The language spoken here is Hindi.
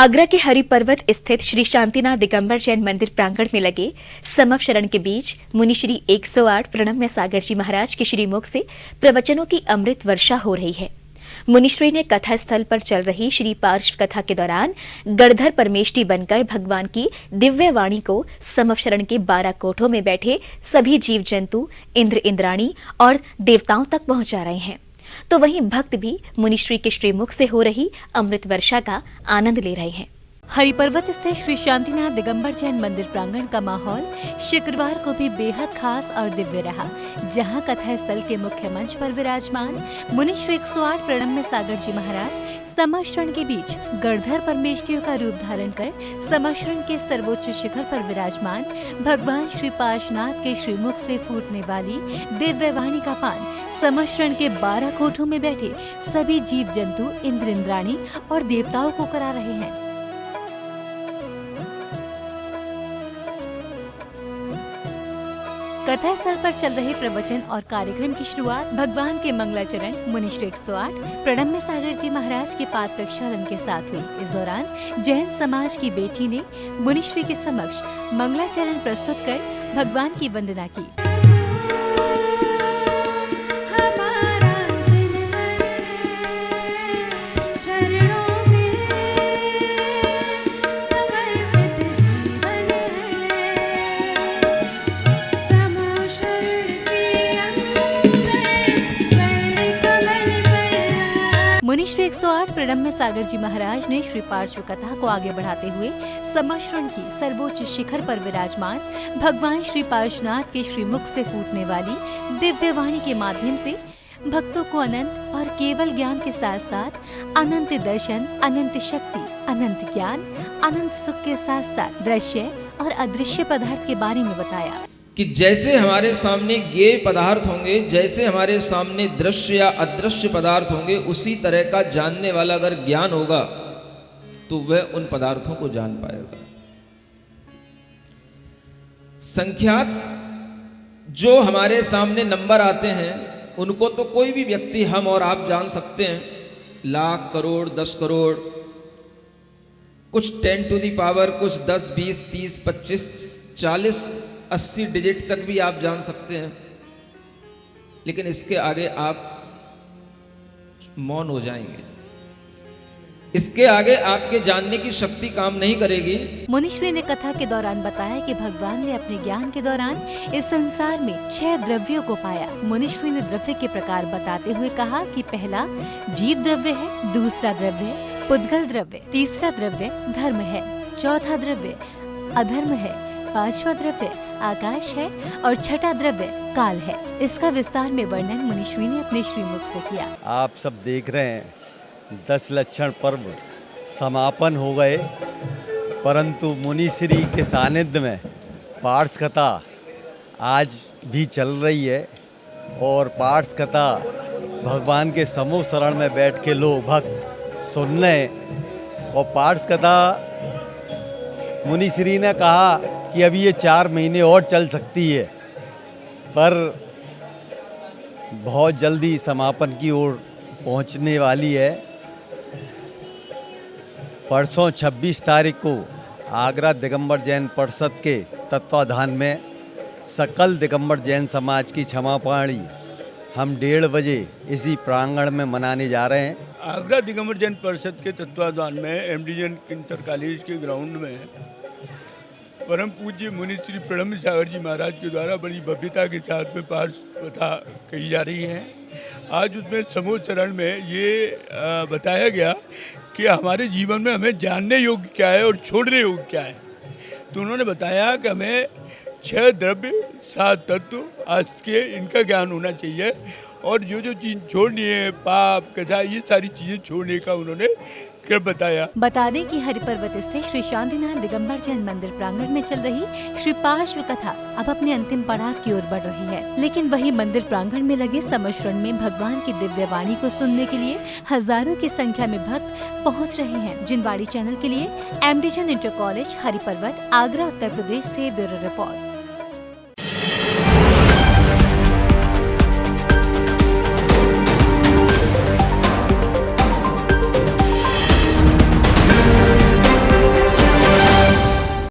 आगरा के हरि पर्वत स्थित श्री शांतिनाथ दिगंबर जैन मंदिर प्रांगण में लगे समवशरण के बीच मुनि श्री 108 प्रणम्य सागर जी महाराज के श्रीमुख से प्रवचनों की अमृत वर्षा हो रही है। मुनिश्री ने कथा स्थल पर चल रही श्री पार्श्व कथा के दौरान गणधर परमेष्ठी बनकर भगवान की दिव्य वाणी को समवशरण के 12 कोठों में बैठे सभी जीव जंतु, इंद्र इंद्राणी और देवताओं तक पहुंचा रहे हैं। तो वहीं भक्त भी मुनिश्री के श्रीमुख से हो रही अमृत वर्षा का आनंद ले रहे हैं। हरि पर्वत स्थित श्री शांतिनाथ दिगंबर जैन मंदिर प्रांगण का माहौल शुक्रवार को भी बेहद खास और दिव्य रहा, जहां कथा स्थल के मुख्य मंच पर विराजमान मुनि श्री 108 प्रणम्य सागर जी महाराज समवशरण के बीच गणधर परमेष्ठियों का रूप धारण कर समवशरण के सर्वोच्च शिखर पर विराजमान भगवान श्री पार्श्वनाथ के श्रीमुख से फूटने वाली दिव्य वाणी का पान समवशरण के 12 कोठों में बैठे सभी जीव जंतु, इंद्र इंद्राणी और देवताओं को करा रहे हैं। कथा स्थल पर चल रहे प्रवचन और कार्यक्रम की शुरुआत भगवान के मंगलाचरण मुनि श्री 108 प्रणम्य सागर जी महाराज के पाद प्रक्षालन के साथ हुई। इस दौरान जैन समाज की बेटी ने मुनिश्री के समक्ष मंगलाचरण प्रस्तुत कर भगवान की वंदना की। मुनि श्री 108 प्रणम्य सागर जी महाराज ने श्री पार्श्व कथा को आगे बढ़ाते हुए समवशरण की सर्वोच्च शिखर पर विराजमान भगवान श्री पार्श्वनाथ के श्रीमुख से फूटने वाली दिव्य वाणी के माध्यम से भक्तों को अनंत और केवल ज्ञान के साथ साथ अनंत दर्शन, अनंत शक्ति, अनंत ज्ञान, अनंत सुख के साथ साथ दृश्य और अदृश्य पदार्थ के बारे में बताया कि जैसे हमारे सामने ज्ञेय पदार्थ होंगे, जैसे हमारे सामने दृश्य या अदृश्य पदार्थ होंगे, उसी तरह का जानने वाला अगर ज्ञान होगा तो वह उन पदार्थों को जान पाएगा। संख्यात जो हमारे सामने नंबर आते हैं उनको तो कोई भी व्यक्ति, हम और आप जान सकते हैं। लाख, करोड़, 10 करोड़, कुछ 10 टू दी पावर, कुछ 10, 20, 30, 25, 40, 80 डिजिट तक भी आप जान सकते हैं। लेकिन इसके आगे आप मौन हो जाएंगे, इसके आगे आपके जानने की शक्ति काम नहीं करेगी। मुनिश्री ने कथा के दौरान बताया कि भगवान ने अपने ज्ञान के दौरान इस संसार में 6 द्रव्यों को पाया। मुनिश्री ने द्रव्य के प्रकार बताते हुए कहा कि पहला जीव द्रव्य है, दूसरा द्रव्य पुद्गल द्रव्य, तीसरा द्रव्य धर्म है, चौथा द्रव्य अधर्म है, पांचवा द्रव्य आकाश है और छठा द्रव्य काल है। इसका विस्तार में वर्णन मुनिश्री ने अपने श्रीमुख से किया। आप सब देख रहे हैं 10 लक्षण पर्व समापन हो गए, परंतु मुनिश्री के सानिध्य में पार्श्व कथा आज भी चल रही है और पार्श्व कथा भगवान के समूह शरण में बैठ के लोग भक्त सुन रहे हैं। और पार्श्व कथा मुनिश्री ने कहा कि अभी ये 4 महीने और चल सकती है, पर बहुत जल्दी समापन की ओर पहुंचने वाली है। परसों 26 तारीख को आगरा दिगंबर जैन परिषद के तत्वाधान में सकल दिगंबर जैन समाज की क्षमा पाणी हम 1:30 बजे इसी प्रांगण में मनाने जा रहे हैं। आगरा दिगंबर जैन परिषद के तत्वाधान में एमडी जैन इंटर कॉलेज के ग्राउंड में परम पूज्य मुनि श्री प्रणम्य सागर जी महाराज के द्वारा बड़ी भव्यता के साथ में पार्श्व कथा कही जा रही है। आज उसमें समूह चरण में ये बताया गया कि हमारे जीवन में हमें जानने योग्य क्या है और छोड़ने योग्य क्या है। तो उन्होंने बताया कि हमें 6 द्रव्य, 7 तत्व आज के इनका ज्ञान होना चाहिए और जो चीज़ छोड़नी है, पाप, कथा, ये सारी चीज़ें छोड़ने का उन्होंने क्या बताया। बता दें कि हरि पर्वत स्थित श्री शांतिनाथ दिगंबर जैन मंदिर प्रांगण में चल रही श्री पार्श्व कथा अब अपने अंतिम पड़ाव की ओर बढ़ रही है। लेकिन वही मंदिर प्रांगण में लगे समवशरण में भगवान की दिव्य वाणी को सुनने के लिए हजारों की संख्या में भक्त पहुंच रहे हैं। जिनवाड़ी चैनल के लिए MD Jain inter college Hari पर्वत, आगरा, उत्तर प्रदेश से ब्यूरो रिपोर्ट।